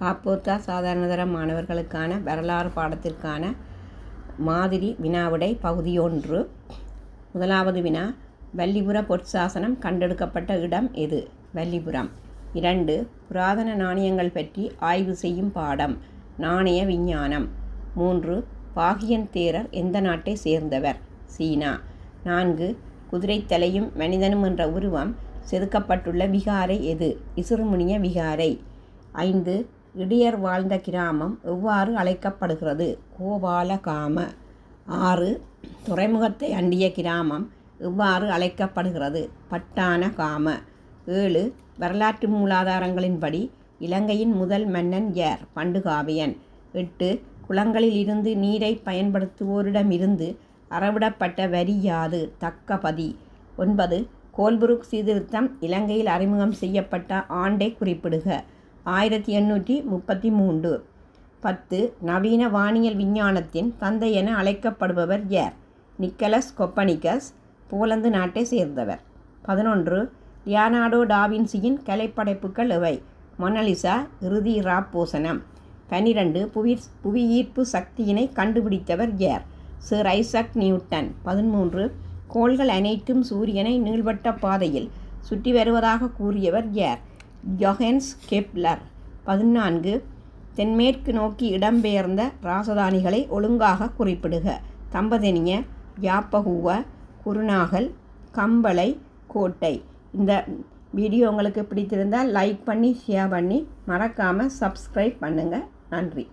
காப்போத்தா சாதாரணதர மாணவர்களுக்கான வரலாறு பாடத்திற்கான மாதிரி வினாவிடை பகுதி 1. முதலாவது வினா, வல்லிபுர பொற்சாசனம் கண்டெடுக்கப்பட்ட இடம் எது? வல்லிபுரம். 2. புராதன நாணயங்கள் பற்றி ஆய்வு செய்யும் பாடம் நாணய விஞ்ஞானம். 3. பாகியன் தேரர் எந்த நாட்டை சேர்ந்தவர்? சீனா. 4. குதிரைத்தலையும் மனிதனும் என்ற உருவம் செதுக்கப்பட்டுள்ள விகாரை எது? இசுருமுனிய விகாரை. 5. இடையர் வாழ்ந்த கிராமம் எவ்வாறு அழைக்கப்படுகிறது? கோபாலகாம. 6. துறைமுகத்தை அண்டிய கிராமம் எவ்வாறு அழைக்கப்படுகிறது? பட்டானகாம. 7. வரலாற்று மூலாதாரங்களின்படி இலங்கையின் முதல் மன்னன் யார்? பண்டுகாவியன். 8. குளங்களில் இருந்து நீரை பயன்படுத்துவோரிடமிருந்து அறவிடப்பட்ட வரி யாது? தக்கபதி. 9. கோல்புருக் சீர்திருத்தம் இலங்கையில் அறிமுகம் செய்யப்பட்ட ஆண்டை குறிப்பிடுக. 1833. 10. நவீன வானியல் விஞ்ஞானத்தின் தந்தை என அழைக்கப்படுபவர் யார்? நிக்கலஸ் கொப்பனிக்கஸ், போலந்து நாட்டை சேர்ந்தவர். 11. லியோனார்டோ டாவின்சியின் கலைப்படைப்புகள் எவை? மொனலிசா, இறுதி இராப்போசனம். 12. புவியீர்ப்பு சக்தியினை கண்டுபிடித்தவர் யார்? Sir Isaac Newton. 13. கோள்கள் அனைத்தும் சூரியனை நீள்வட்ட பாதையில் சுற்றி வருவதாக கூறியவர் யார்? ஜொஹன்ஸ் கெப்லர். 14. தென்மேற்கு நோக்கி இடம்பெயர்ந்த ராசதானிகளை ஒழுங்காக குறிப்பிடுக. தம்பதெனிய, யாப்பகுவ, குருநாகல், கம்பளை, கோட்டை. இந்த வீடியோ உங்களுக்கு பிடித்திருந்தால் லைக் பண்ணி ஷேர் பண்ணி மறக்காமல் சப்ஸ்கிரைப் பண்ணுங்கள். நன்றி.